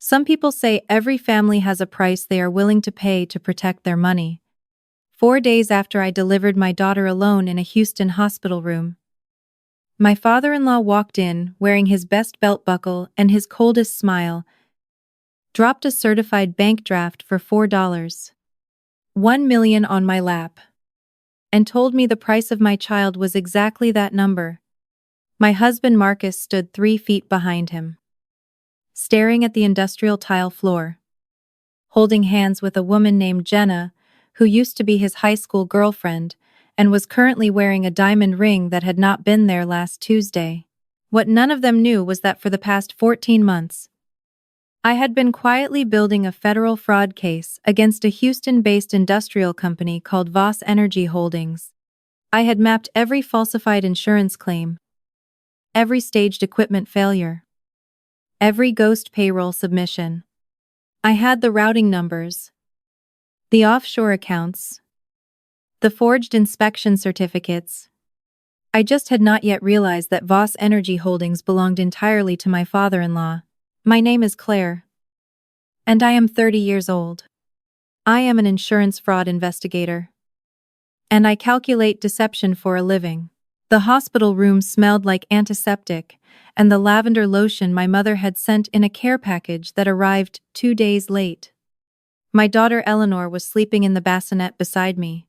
Some people say every family has a price they are willing to pay to protect their money. 4 days after I delivered my daughter alone in a Houston hospital room, my father-in-law walked in wearing his best belt buckle and his coldest smile, dropped a certified bank draft for $4, $1 million on my lap, and told me the price of my child was exactly that number. My husband Marcus stood 3 feet behind him, staring at the industrial tile floor, holding hands with a woman named Jenna, who used to be his high school girlfriend and was currently wearing a diamond ring that had not been there last Tuesday. What none of them knew was that for the past 14 months, I had been quietly building a federal fraud case against a Houston-based industrial company called Voss Energy Holdings. I had mapped every falsified insurance claim, every staged equipment failure, every ghost payroll submission. I had the routing numbers, the offshore accounts, the forged inspection certificates. I just had not yet realized that Voss Energy Holdings belonged entirely to my father-in-law. My name is Claire, and I am 30 years old. I am an insurance fraud investigator, and I calculate deception for a living. The hospital room smelled like antiseptic and the lavender lotion my mother had sent in a care package that arrived 2 days late. My daughter Eleanor was sleeping in the bassinet beside me.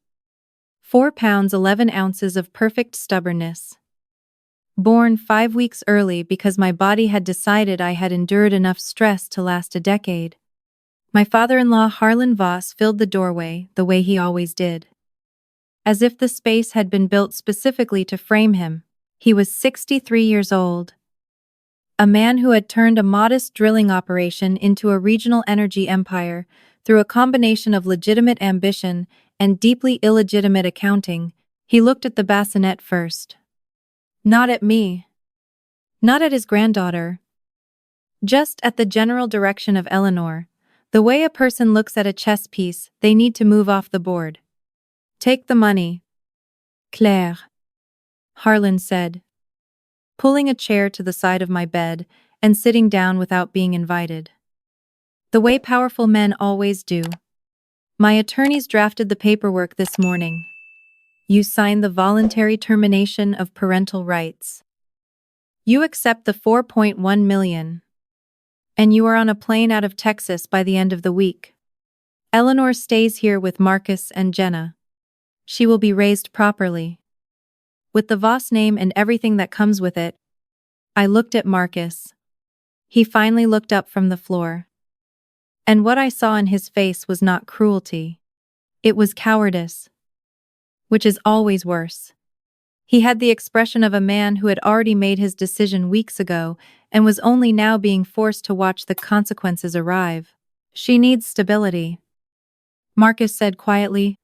4 pounds 11 ounces of perfect stubbornness. Born 5 weeks early because my body had decided I had endured enough stress to last a decade. My father-in-law Harlan Voss filled the doorway the way he always did, as if the space had been built specifically to frame him. He was 63 years old, a man who had turned a modest drilling operation into a regional energy empire through a combination of legitimate ambition and deeply illegitimate accounting. He looked at the bassinet first. Not at me. Not at his granddaughter. Just at the general direction of Eleanor, the way a person looks at a chess piece they need to move off the board. Take the money, Claire, Harlan said, pulling a chair to the side of my bed and sitting down without being invited. The way powerful men always do. My attorneys drafted the paperwork this morning. You signed the voluntary termination of parental rights. You accept the $4.1 million. And you are on a plane out of Texas by the end of the week. Eleanor stays here with Marcus and Jenna. She will be raised properly, with the Voss name and everything that comes with it. I looked at Marcus. He finally looked up from the floor. And what I saw in his face was not cruelty. It was cowardice, which is always worse. He had the expression of a man who had already made his decision weeks ago and was only now being forced to watch the consequences arrive. She needs stability, Marcus said quietly.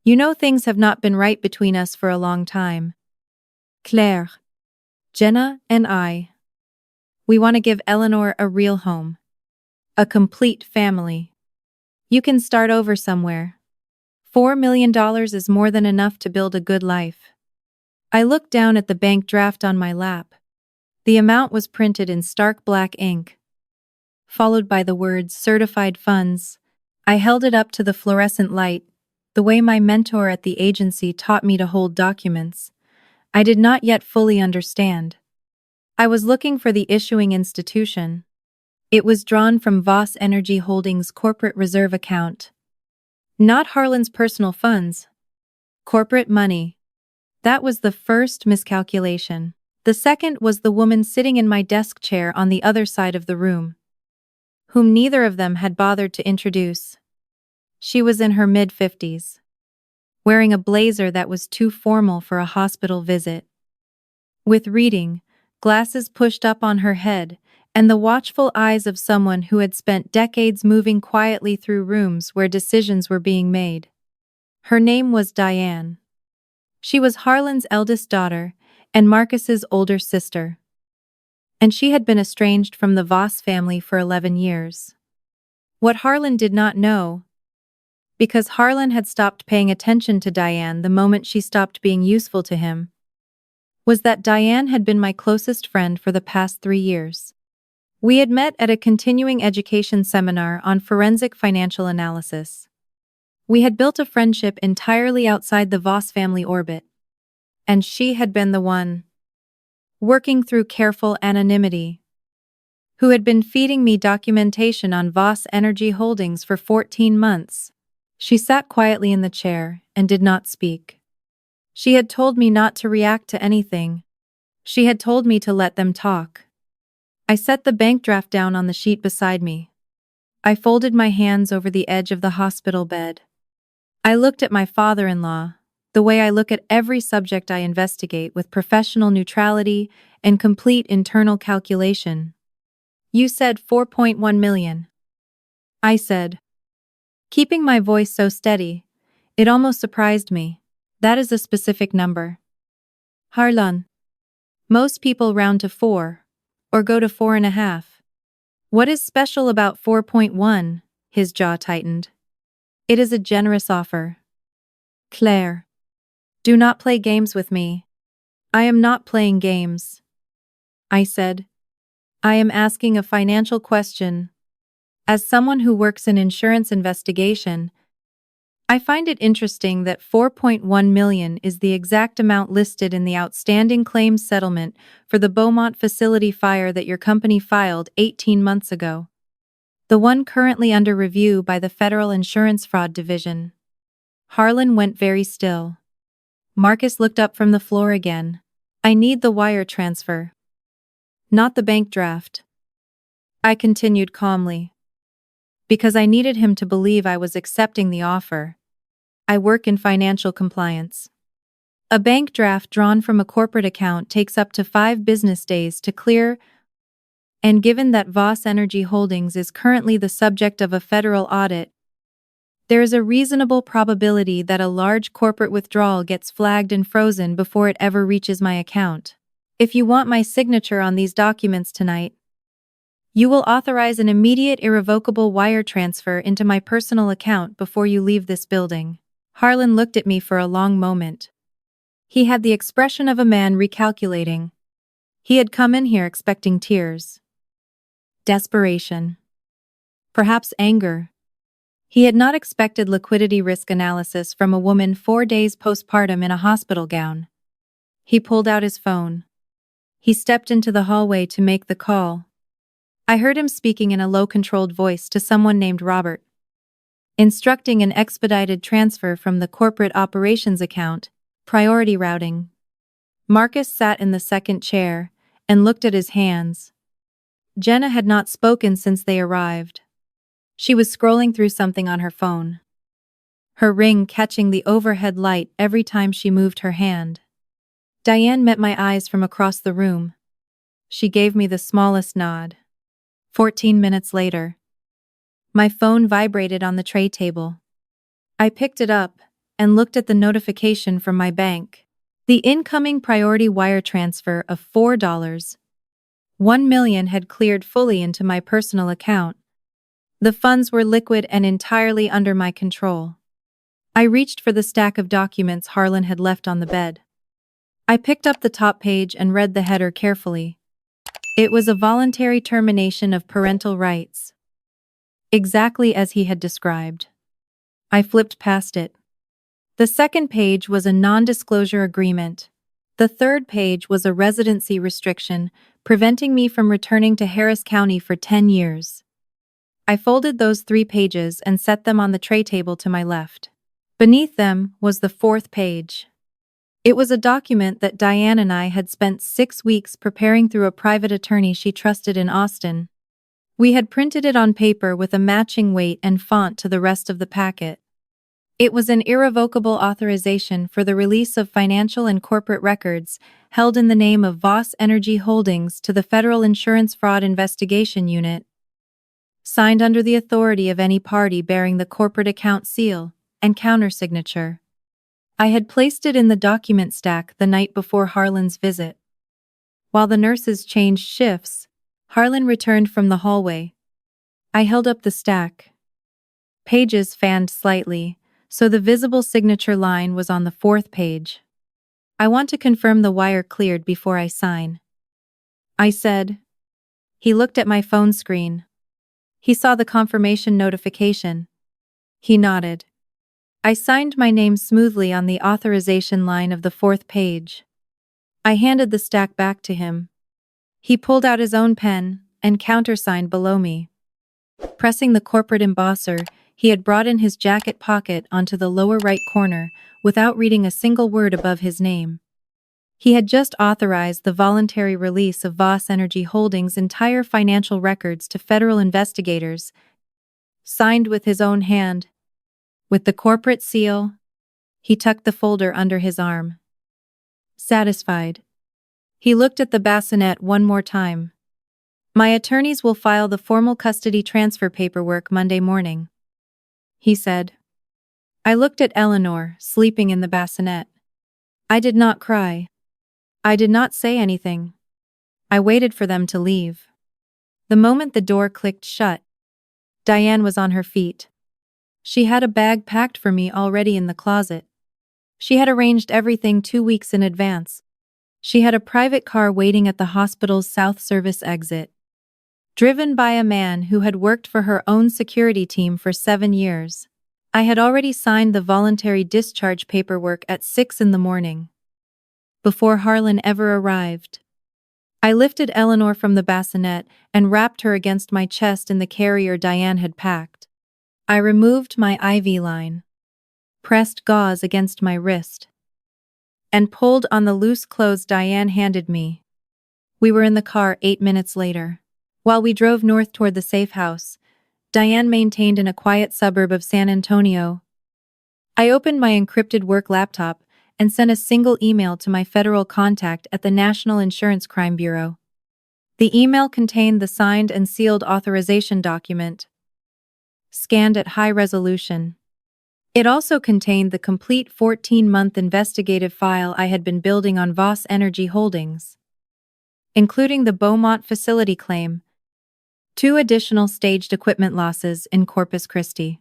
You know things have not been right between us for a long time. Claire, Jenna, and I. We want to give Eleanor a real home. A complete family. You can start over somewhere. $4 million is more than enough to build a good life. I looked down at the bank draft on my lap. The amount was printed in stark black ink, followed by the words certified funds. I held it up to the fluorescent light, the way my mentor at the agency taught me to hold documents. I did not yet fully understand. I was looking for the issuing institution. It was drawn from Voss Energy Holdings' corporate reserve account. Not Harlan's personal funds. Corporate money. That was the first miscalculation. The second was the woman sitting in my desk chair on the other side of the room, whom neither of them had bothered to introduce. She was in her mid-50s, wearing a blazer that was too formal for a hospital visit, with reading glasses pushed up on her head, and the watchful eyes of someone who had spent decades moving quietly through rooms where decisions were being made. Her name was Diane. She was Harlan's eldest daughter and Marcus's older sister, and she had been estranged from the Voss family for 11 years. What Harlan did not know, because Harlan had stopped paying attention to Diane the moment she stopped being useful to him, was that Diane had been my closest friend for the past 3 years. We had met at a continuing education seminar on forensic financial analysis. We had built a friendship entirely outside the Voss family orbit, and she had been the one, working through careful anonymity, who had been feeding me documentation on Voss Energy Holdings for 14 months. She sat quietly in the chair and did not speak. She had told me not to react to anything. She had told me to let them talk. I set the bank draft down on the sheet beside me. I folded my hands over the edge of the hospital bed. I looked at my father-in-law, the way I look at every subject I investigate, with professional neutrality and complete internal calculation. "You said 4.1 million. I said, keeping my voice so steady, it almost surprised me. "That is a specific number, Harlan. Most people round to 4, or go to 4.5. What is special about 4.1? His jaw tightened. "It is a generous offer. Claire, do not play games with me." "I am not playing games," I said. "I am asking a financial question. As someone who works in insurance investigation, I find it interesting that 4.1 million is the exact amount listed in the outstanding claims settlement for the Beaumont facility fire that your company filed 18 months ago. The one currently under review by the Federal Insurance Fraud Division." Harlan went very still. Marcus looked up from the floor again. "I need the wire transfer, not the bank draft," I continued calmly, because I needed him to believe I was accepting the offer. I work in financial compliance. A bank draft drawn from a corporate account takes up to 5 business days to clear, and given that Voss Energy Holdings is currently the subject of a federal audit, there is a reasonable probability that a large corporate withdrawal gets flagged and frozen before it ever reaches my account. If you want my signature on these documents tonight, you will authorize an immediate irrevocable wire transfer into my personal account before you leave this building." Harlan looked at me for a long moment. He had the expression of a man recalculating. He had come in here expecting tears, desperation, perhaps anger. He had not expected liquidity risk analysis from a woman 4 days postpartum in a hospital gown. He pulled out his phone. He stepped into the hallway to make the call. I heard him speaking in a low-controlled voice to someone named Robert, instructing an expedited transfer from the corporate operations account, priority routing. Marcus sat in the second chair and looked at his hands. Jenna had not spoken since they arrived. She was scrolling through something on her phone, her ring catching the overhead light every time she moved her hand. Diane met my eyes from across the room. She gave me the smallest nod. 14 minutes later, my phone vibrated on the tray table. I picked it up and looked at the notification from my bank. The incoming priority wire transfer of $4.1 million had cleared fully into my personal account. The funds were liquid and entirely under my control. I reached for the stack of documents Harlan had left on the bed. I picked up the top page and read the header carefully. It was a voluntary termination of parental rights, exactly as he had described. I flipped past it. The second page was a non-disclosure agreement. The third page was a residency restriction, preventing me from returning to Harris County for 10 years. I folded those 3 pages and set them on the tray table to my left. Beneath them was the fourth page. It was a document that Diane and I had spent 6 weeks preparing through a private attorney she trusted in Austin. We had printed it on paper with a matching weight and font to the rest of the packet. It was an irrevocable authorization for the release of financial and corporate records held in the name of Voss Energy Holdings to the Federal Insurance Fraud Investigation Unit, signed under the authority of any party bearing the corporate account seal and countersignature. I had placed it in the document stack the night before Harlan's visit. While the nurses changed shifts, Harlan returned from the hallway. I held up the stack. Pages fanned slightly, so the visible signature line was on the fourth page. "I want to confirm the wire cleared before I sign," I said. He looked at my phone screen. He saw the confirmation notification. He nodded. I signed my name smoothly on the authorization line of the 4th page. I handed the stack back to him. He pulled out his own pen and countersigned below me. Pressing the corporate embosser he had brought in his jacket pocket onto the lower right corner without reading a single word above his name. He had just authorized the voluntary release of Voss Energy Holdings' entire financial records to federal investigators, signed with his own hand. With the corporate seal, he tucked the folder under his arm. Satisfied, he looked at the bassinet one more time. My attorneys will file the formal custody transfer paperwork Monday morning, he said. I looked at Eleanor, sleeping in the bassinet. I did not cry. I did not say anything. I waited for them to leave. The moment the door clicked shut, Diane was on her feet. She had a bag packed for me already in the closet. She had arranged everything 2 weeks in advance. She had a private car waiting at the hospital's South Service exit. Driven by a man who had worked for her own security team for 7 years. I had already signed the voluntary discharge paperwork at 6 in the morning. Before Harlan ever arrived. I lifted Eleanor from the bassinet and wrapped her against my chest in the carrier Diane had packed. I removed my IV line, pressed gauze against my wrist, and pulled on the loose clothes Diane handed me. We were in the car 8 minutes later. While we drove north toward the safe house Diane maintained in a quiet suburb of San Antonio, I opened my encrypted work laptop and sent a single email to my federal contact at the National Insurance Crime Bureau. The email contained the signed and sealed authorization document, scanned at high resolution. It also contained the complete 14-month investigative file I had been building on Voss Energy Holdings, including the Beaumont facility claim, 2 additional staged equipment losses in Corpus Christi,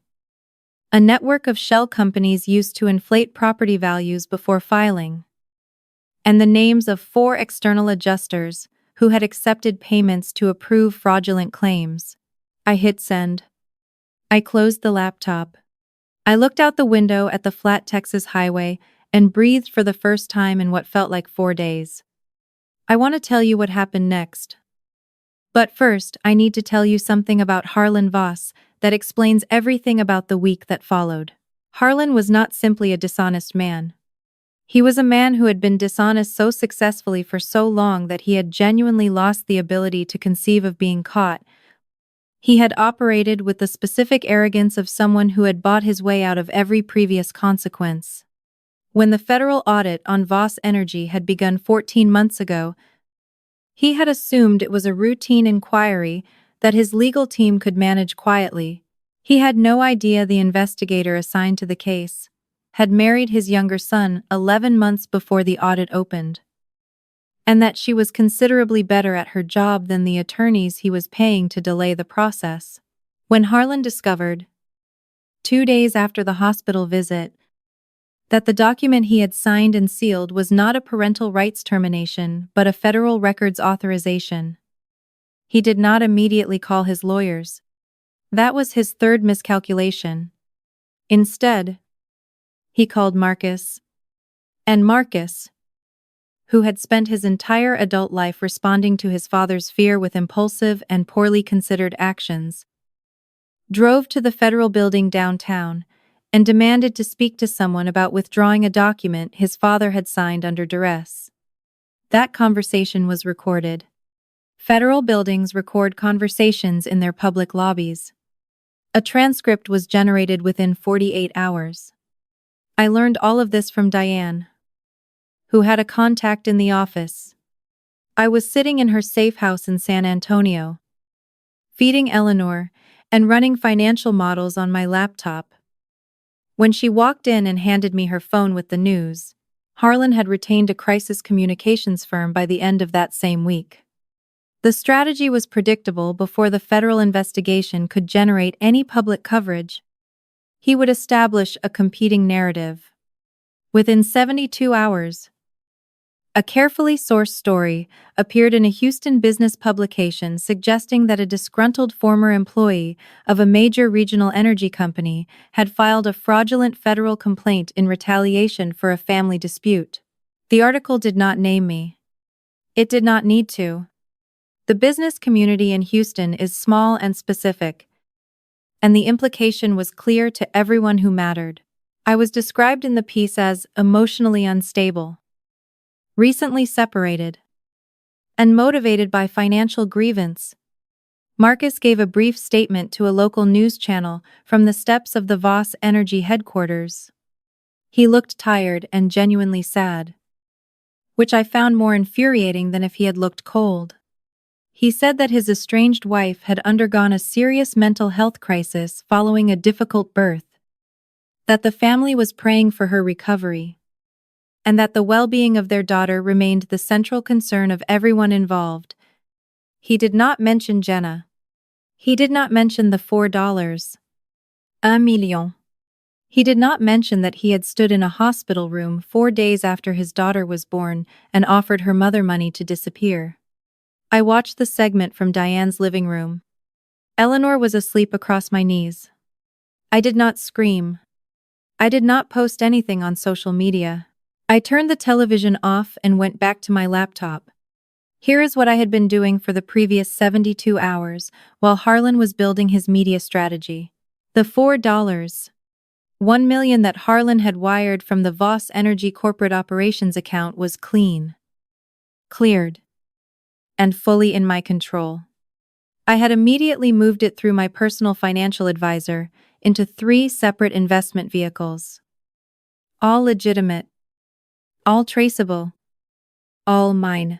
a network of shell companies used to inflate property values before filing, and the names of 4 external adjusters who had accepted payments to approve fraudulent claims. I hit send. I closed the laptop. I looked out the window at the flat Texas highway and breathed for the first time in what felt like 4 days. I want to tell you what happened next. But first, I need to tell you something about Harlan Voss that explains everything about the week that followed. Harlan was not simply a dishonest man. He was a man who had been dishonest so successfully for so long that he had genuinely lost the ability to conceive of being caught. He had operated with the specific arrogance of someone who had bought his way out of every previous consequence. When the federal audit on Voss Energy had begun 14 months ago, he had assumed it was a routine inquiry that his legal team could manage quietly. He had no idea the investigator assigned to the case had married his younger son 11 months before the audit opened, and that she was considerably better at her job than the attorneys he was paying to delay the process. When Harlan discovered, 2 days after the hospital visit, that the document he had signed and sealed was not a parental rights termination but a federal records authorization, he did not immediately call his lawyers. That was his 3rd miscalculation. Instead, he called Marcus. And Marcus, who had spent his entire adult life responding to his father's fear with impulsive and poorly considered actions, drove to the federal building downtown and demanded to speak to someone about withdrawing a document his father had signed under duress. That conversation was recorded. Federal buildings record conversations in their public lobbies. A transcript was generated within 48 hours. I learned all of this from Diane, who had a contact in the office. I was sitting in her safe house in San Antonio, feeding Eleanor and running financial models on my laptop. When she walked in and handed me her phone with the news, Harlan had retained a crisis communications firm by the end of that same week. The strategy was predictable before the federal investigation could generate any public coverage. He would establish a competing narrative. Within 72 hours, A carefully sourced story appeared in a Houston business publication suggesting that a disgruntled former employee of a major regional energy company had filed a fraudulent federal complaint in retaliation for a family dispute. The article did not name me. It did not need to. The business community in Houston is small and specific, and the implication was clear to everyone who mattered. I was described in the piece as emotionally unstable, recently separated, and motivated by financial grievance. Marcus gave a brief statement to a local news channel from the steps of the Voss Energy headquarters. He looked tired and genuinely sad, which I found more infuriating than if he had looked cold. He said that his estranged wife had undergone a serious mental health crisis following a difficult birth, that the family was praying for her recovery, and that the well-being of their daughter remained the central concern of everyone involved. He did not mention Jenna. He did not mention the $4. $1 million. He did not mention that he had stood in a hospital room 4 days after his daughter was born and offered her mother money to disappear. I watched the segment from Diane's living room. Eleanor was asleep across my knees. I did not scream. I did not post anything on social media. I turned the television off and went back to my laptop. Here is what I had been doing for the previous 72 hours while Harlan was building his media strategy. The $1 million that Harlan had wired from the Voss Energy corporate operations account was clean, cleared, and fully in my control. I had immediately moved it through my personal financial advisor into 3 separate investment vehicles. All legitimate, all traceable, all mine.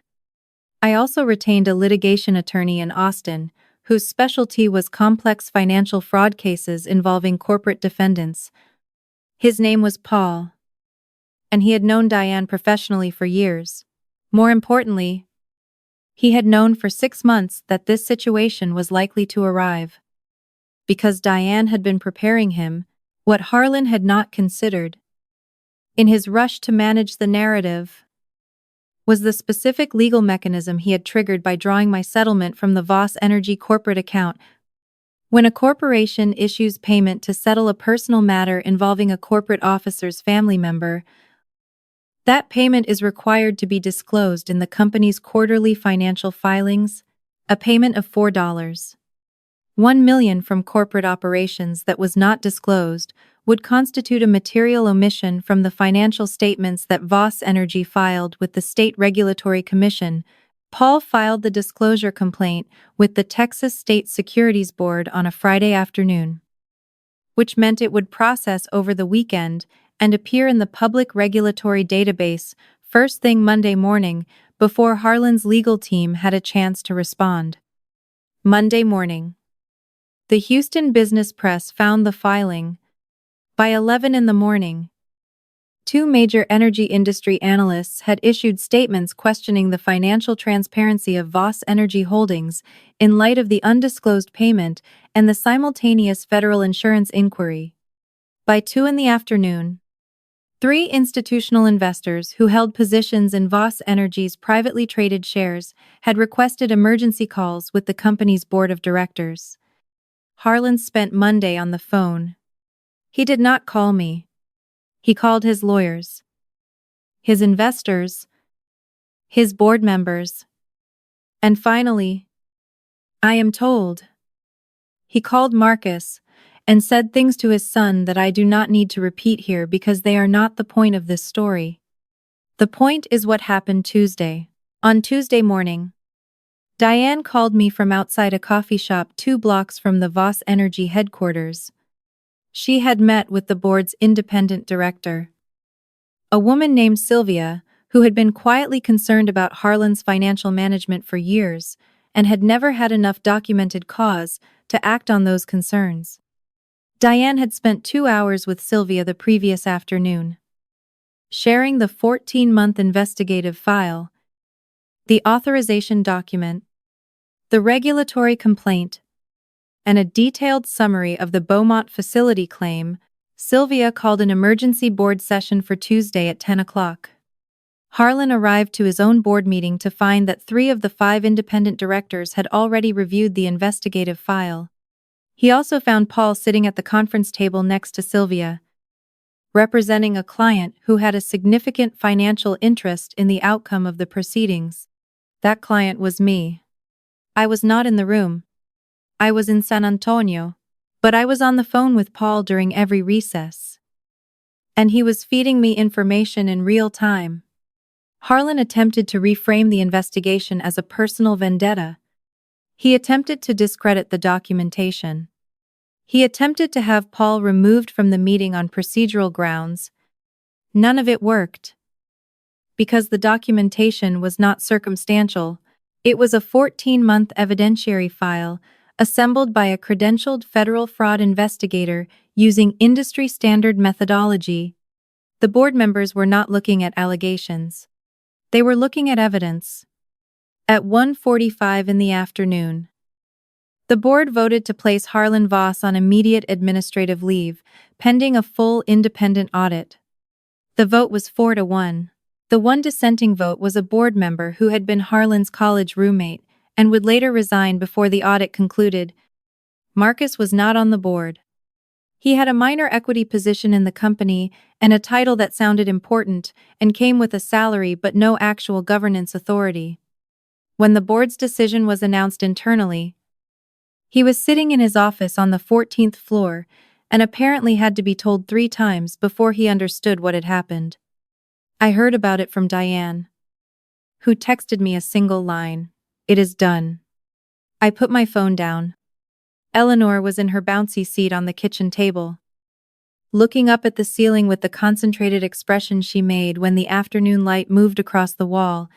I also retained a litigation attorney in Austin, whose specialty was complex financial fraud cases involving corporate defendants. His name was Paul, and he had known Diane professionally for years. More importantly, he had known for 6 months that this situation was likely to arrive. Because Diane had been preparing him, what Harlan had not considered, in his rush to manage the narrative, was the specific legal mechanism he had triggered by drawing my settlement from the Voss Energy corporate account. When a corporation issues payment to settle a personal matter involving a corporate officer's family member, that payment is required to be disclosed in the company's quarterly financial filings. A payment of $4. $1 million from corporate operations that was not disclosed would constitute a material omission from the financial statements that Voss Energy filed with the State Regulatory Commission. Paul filed the disclosure complaint with the Texas State Securities Board on a Friday afternoon, which meant it would process over the weekend and appear in the public regulatory database first thing Monday morning before Harlan's legal team had a chance to respond. Monday morning. The Houston business press found the filing. By 11 in the morning, 2 major energy industry analysts had issued statements questioning the financial transparency of Voss Energy Holdings in light of the undisclosed payment and the simultaneous federal insurance inquiry. By 2 in the afternoon, 3 institutional investors who held positions in Voss Energy's privately traded shares had requested emergency calls with the company's board of directors. Harlan spent Monday on the phone. He did not call me. He called his lawyers, his investors, his board members, and finally, I am told, he called Marcus and said things to his son that I do not need to repeat here because they are not the point of this story. The point is what happened Tuesday. On Tuesday morning, Diane called me from outside a coffee shop 2 blocks from the Voss Energy headquarters. She had met with the board's independent director, a woman named Sylvia, who had been quietly concerned about Harlan's financial management for years and had never had enough documented cause to act on those concerns. Diane had spent 2 hours with Sylvia the previous afternoon, sharing the 14-month investigative file, the authorization document, the regulatory complaint, and a detailed summary of the Beaumont facility claim. Sylvia called an emergency board session for Tuesday at 10 o'clock. Harlan arrived to his own board meeting to find that 3 of the 5 independent directors had already reviewed the investigative file. He also found Paul sitting at the conference table next to Sylvia, representing a client who had a significant financial interest in the outcome of the proceedings. That client was me. I was not in the room. I was in San Antonio, but I was on the phone with Paul during every recess. And he was feeding me information in real time. Harlan attempted to reframe the investigation as a personal vendetta. He attempted to discredit the documentation. He attempted to have Paul removed from the meeting on procedural grounds. None of it worked. Because the documentation was not circumstantial, it was a 14-month evidentiary file assembled by a credentialed federal fraud investigator using industry-standard methodology. The board members were not looking at allegations. They were looking at evidence. At 1:45 in the afternoon, the board voted to place Harlan Voss on immediate administrative leave, pending a full independent audit. The vote was 4-1. The one dissenting vote was a board member who had been Harlan's college roommate and would later resign before the audit concluded. Marcus was not on the board. He had a minor equity position in the company and a title that sounded important and came with a salary but no actual governance authority. When the board's decision was announced internally, he was sitting in his office on the 14th floor and apparently had to be told 3 times before he understood what had happened. I heard about it from Diane, who texted me a single line, "It is done." I put my phone down. Eleanor was in her bouncy seat on the kitchen table, looking up at the ceiling with the concentrated expression she made when the afternoon light moved across the wall.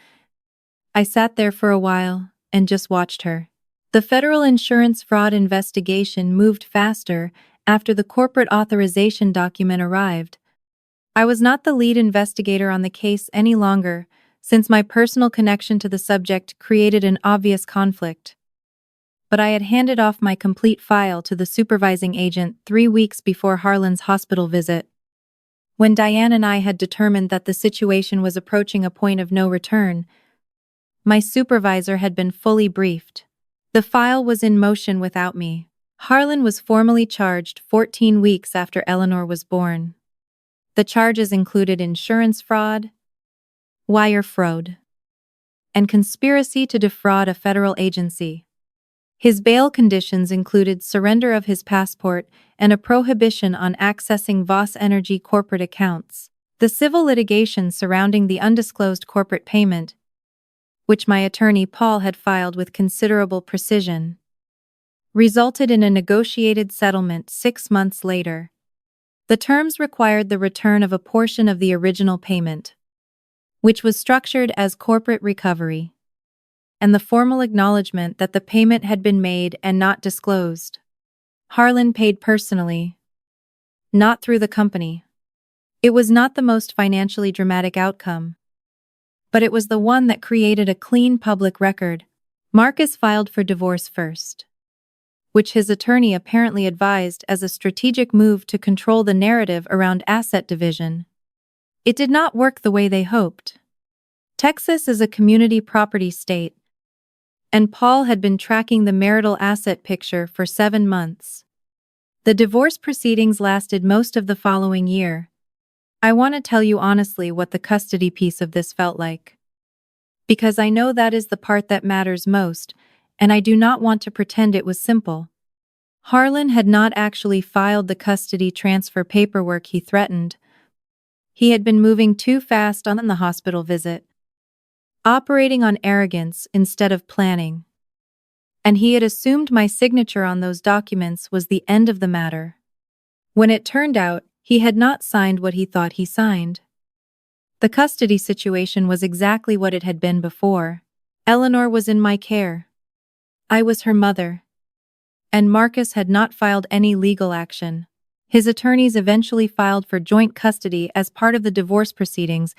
I sat there for a while and just watched her. The federal insurance fraud investigation moved faster after the corporate authorization document arrived. I was not the lead investigator on the case any longer, since my personal connection to the subject created an obvious conflict. But I had handed off my complete file to the supervising agent 3 weeks before Harlan's hospital visit. When Diane and I had determined that the situation was approaching a point of no return, my supervisor had been fully briefed. The file was in motion without me. Harlan was formally charged 14 weeks after Eleanor was born. The charges included insurance fraud, wire fraud, and conspiracy to defraud a federal agency. His bail conditions included surrender of his passport and a prohibition on accessing Voss Energy corporate accounts. The civil litigation surrounding the undisclosed corporate payment, which my attorney Paul had filed with considerable precision, resulted in a negotiated settlement 6 months later. The terms required the return of a portion of the original payment, which was structured as corporate recovery, and the formal acknowledgement that the payment had been made and not disclosed. Harlan paid personally, not through the company. It was not the most financially dramatic outcome, but it was the one that created a clean public record. Marcus filed for divorce first, which his attorney apparently advised as a strategic move to control the narrative around asset division. It did not work the way they hoped. Texas is a community property state, and Paul had been tracking the marital asset picture for 7 months. The divorce proceedings lasted most of the following year. I want to tell you honestly what the custody piece of this felt like, because I know that is the part that matters most, and I do not want to pretend it was simple. Harlan had not actually filed the custody transfer paperwork he threatened. He had been moving too fast on the hospital visit, operating on arrogance instead of planning. And he had assumed my signature on those documents was the end of the matter, when it turned out he had not signed what he thought he signed. The custody situation was exactly what it had been before. Eleanor was in my care. I was her mother. And Marcus had not filed any legal action. His attorneys eventually filed for joint custody as part of the divorce proceedings.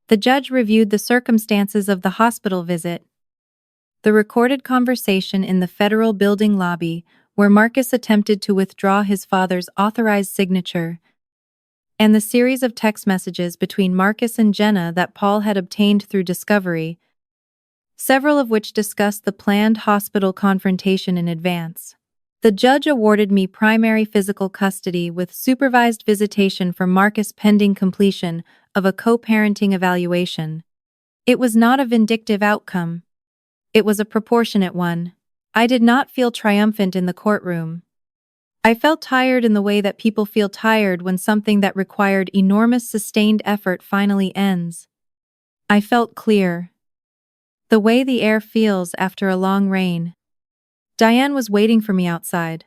The judge reviewed the circumstances of the hospital visit, the recorded conversation in the federal building lobby where Marcus attempted to withdraw his father's authorized signature, and the series of text messages between Marcus and Jenna that Paul had obtained through discovery, several of which discussed the planned hospital confrontation in advance. The judge awarded me primary physical custody with supervised visitation for Marcus pending completion of a co-parenting evaluation. It was not a vindictive outcome. It was a proportionate one. I did not feel triumphant in the courtroom. I felt tired in the way that people feel tired when something that required enormous sustained effort finally ends. I felt clear. The way the air feels after a long rain. Diane was waiting for me outside.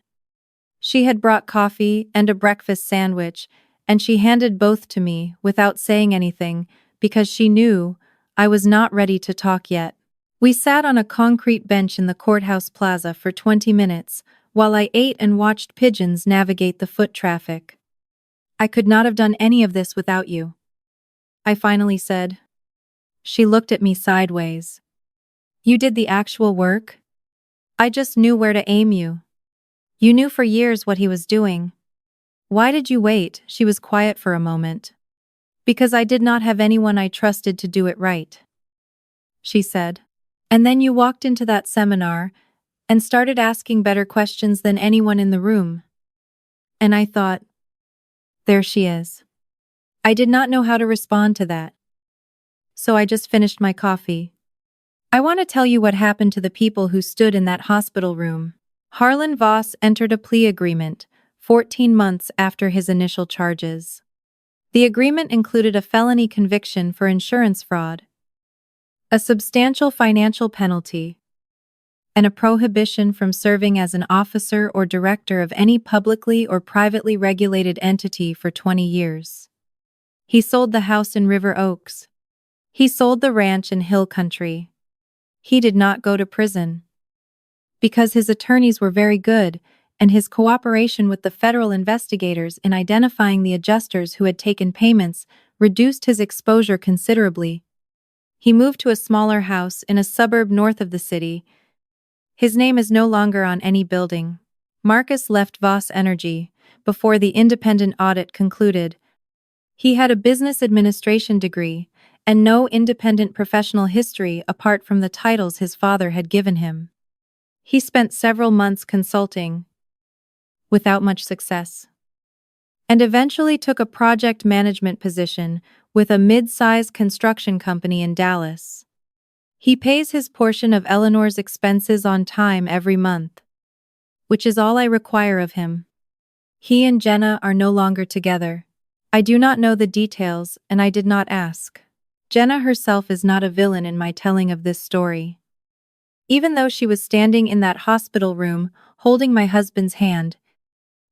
She had brought coffee and a breakfast sandwich, and she handed both to me without saying anything because she knew I was not ready to talk yet. We sat on a concrete bench in the courthouse plaza for 20 minutes while I ate and watched pigeons navigate the foot traffic. I could not have done any of this without you, I finally said. She looked at me sideways. You did the actual work? I just knew where to aim you. You knew for years what he was doing. Why did you wait? She was quiet for a moment. Because I did not have anyone I trusted to do it right, she said. And then you walked into that seminar and started asking better questions than anyone in the room. And I thought, there she is. I did not know how to respond to that. So I just finished my coffee. I want to tell you what happened to the people who stood in that hospital room. Harlan Voss entered a plea agreement 14 months after his initial charges. The agreement included a felony conviction for insurance fraud, a substantial financial penalty, and a prohibition from serving as an officer or director of any publicly or privately regulated entity for 20 years. He sold the house in River Oaks. He sold the ranch in Hill Country. He did not go to prison. Because his attorneys were very good, and his cooperation with the federal investigators in identifying the adjusters who had taken payments reduced his exposure considerably. He moved to a smaller house in a suburb north of the city. His name is no longer on any building. Marcus left Voss Energy before the independent audit concluded. He had a business administration degree and no independent professional history apart from the titles his father had given him. He spent several months consulting, without much success, and eventually took a project management position with a mid-size construction company in Dallas. He pays his portion of Eleanor's expenses on time every month, which is all I require of him. He and Jenna are no longer together. I do not know the details, and I did not ask. Jenna herself is not a villain in my telling of this story. Even though she was standing in that hospital room, holding my husband's hand,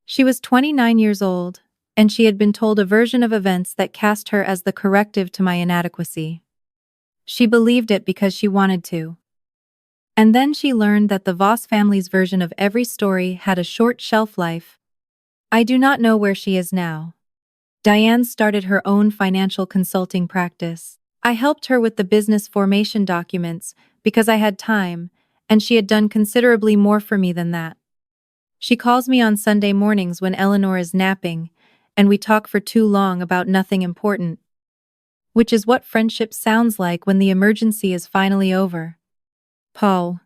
she was 29 years old, and she had been told a version of events that cast her as the corrective to my inadequacy. She believed it because she wanted to. And then she learned that the Voss family's version of every story had a short shelf life. I do not know where she is now. Diane started her own financial consulting practice. I helped her with the business formation documents because I had time, and she had done considerably more for me than that. She calls me on Sunday mornings when Eleanor is napping, and we talk for too long about nothing important. Which is what friendship sounds like when the emergency is finally over. Paul,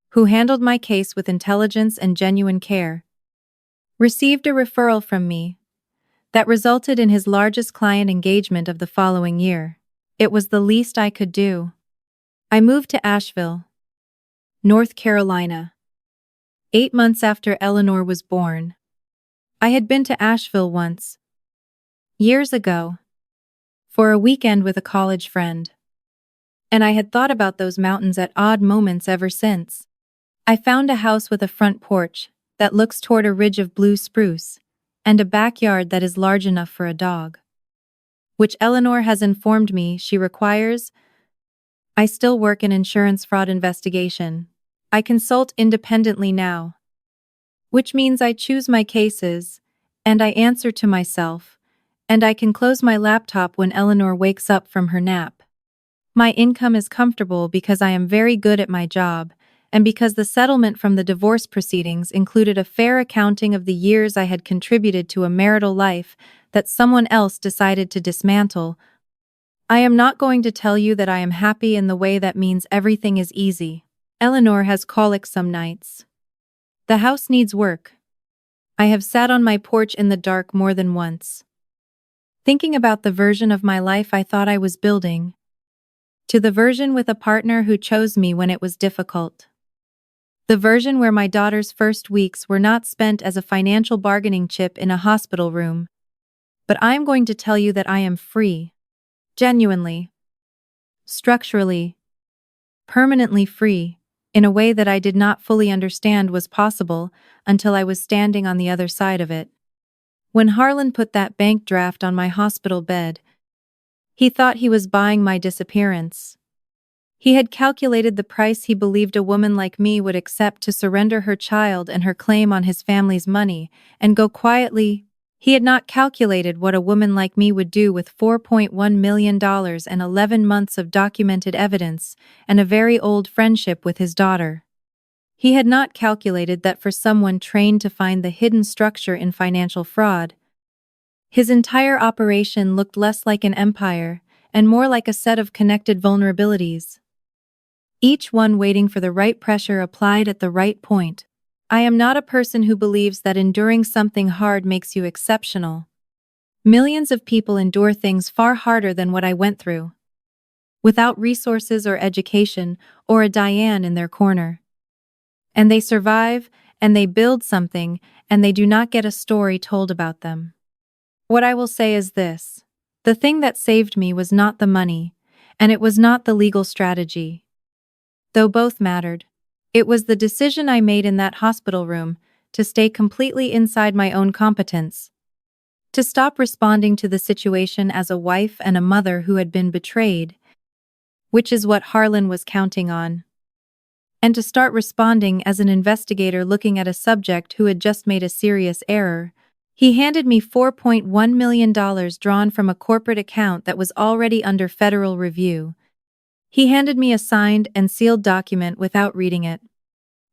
who handled my case with intelligence and genuine care, received a referral from me that resulted in his largest client engagement of the following year. It was the least I could do. I moved to Asheville, North Carolina, 8 months after Eleanor was born. I had been to Asheville once, years ago, for a weekend with a college friend. And I had thought about those mountains at odd moments ever since. I found a house with a front porch that looks toward a ridge of blue spruce, and a backyard that is large enough for a dog, which Eleanor has informed me she requires. I still work in insurance fraud investigation. I consult independently now, which means I choose my cases, and I answer to myself, and I can close my laptop when Eleanor wakes up from her nap. My income is comfortable because I am very good at my job, and because the settlement from the divorce proceedings included a fair accounting of the years I had contributed to a marital life that someone else decided to dismantle, I am not going to tell you that I am happy in the way that means everything is easy. Eleanor has colic some nights. The house needs work. I have sat on my porch in the dark more than once, thinking about the version of my life I thought I was building, to the version with a partner who chose me when it was difficult. The version where my daughter's first weeks were not spent as a financial bargaining chip in a hospital room. But I am going to tell you that I am free. Genuinely. Structurally. Permanently free, in a way that I did not fully understand was possible until I was standing on the other side of it. When Harlan put that bank draft on my hospital bed, he thought he was buying my disappearance. He had calculated the price he believed a woman like me would accept to surrender her child and her claim on his family's money and go quietly. He had not calculated what a woman like me would do with $4.1 million and 11 months of documented evidence and a very old friendship with his daughter. He had not calculated that for someone trained to find the hidden structure in financial fraud, his entire operation looked less like an empire and more like a set of connected vulnerabilities, each one waiting for the right pressure applied at the right point. I am not a person who believes that enduring something hard makes you exceptional. Millions of people endure things far harder than what I went through, without resources or education or a Diane in their corner. And they survive, and they build something, and they do not get a story told about them. What I will say is this: the thing that saved me was not the money, and it was not the legal strategy, though both mattered. It was the decision I made in that hospital room to stay completely inside my own competence, to stop responding to the situation as a wife and a mother who had been betrayed, which is what Harlan was counting on, and to start responding as an investigator looking at a subject who had just made a serious error. He handed me $4.1 million drawn from a corporate account that was already under federal review. He handed me a signed and sealed document without reading it.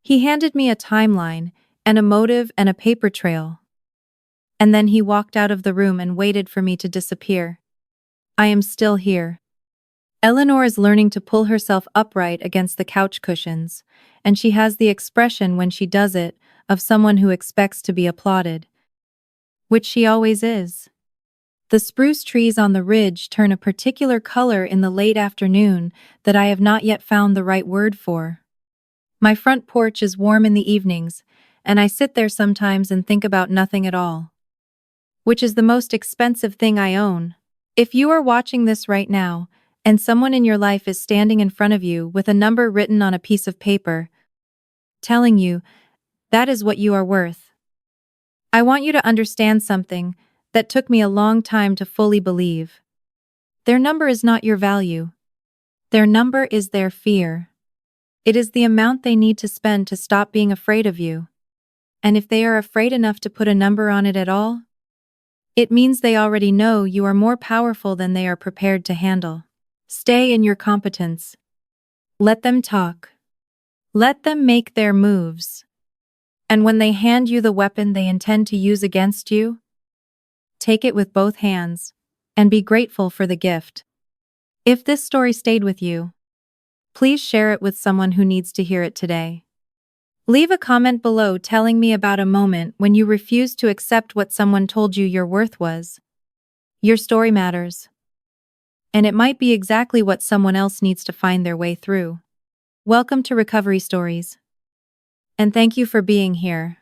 He handed me a timeline, and a motive and a paper trail. And then he walked out of the room and waited for me to disappear. I am still here. Eleanor is learning to pull herself upright against the couch cushions, and she has the expression when she does it of someone who expects to be applauded, which she always is. The spruce trees on the ridge turn a particular color in the late afternoon that I have not yet found the right word for. My front porch is warm in the evenings, and I sit there sometimes and think about nothing at all, which is the most expensive thing I own. If you are watching this right now, and someone in your life is standing in front of you with a number written on a piece of paper, telling you that is what you are worth, I want you to understand something that took me a long time to fully believe. Their number is not your value. Their number is their fear. It is the amount they need to spend to stop being afraid of you. And if they are afraid enough to put a number on it at all, it means they already know you are more powerful than they are prepared to handle. Stay in your competence. Let them talk. Let them make their moves. And when they hand you the weapon they intend to use against you, take it with both hands, and be grateful for the gift. If this story stayed with you, please share it with someone who needs to hear it today. Leave a comment below telling me about a moment when you refused to accept what someone told you your worth was. Your story matters, and it might be exactly what someone else needs to find their way through. Welcome to Recovery Stories, and thank you for being here.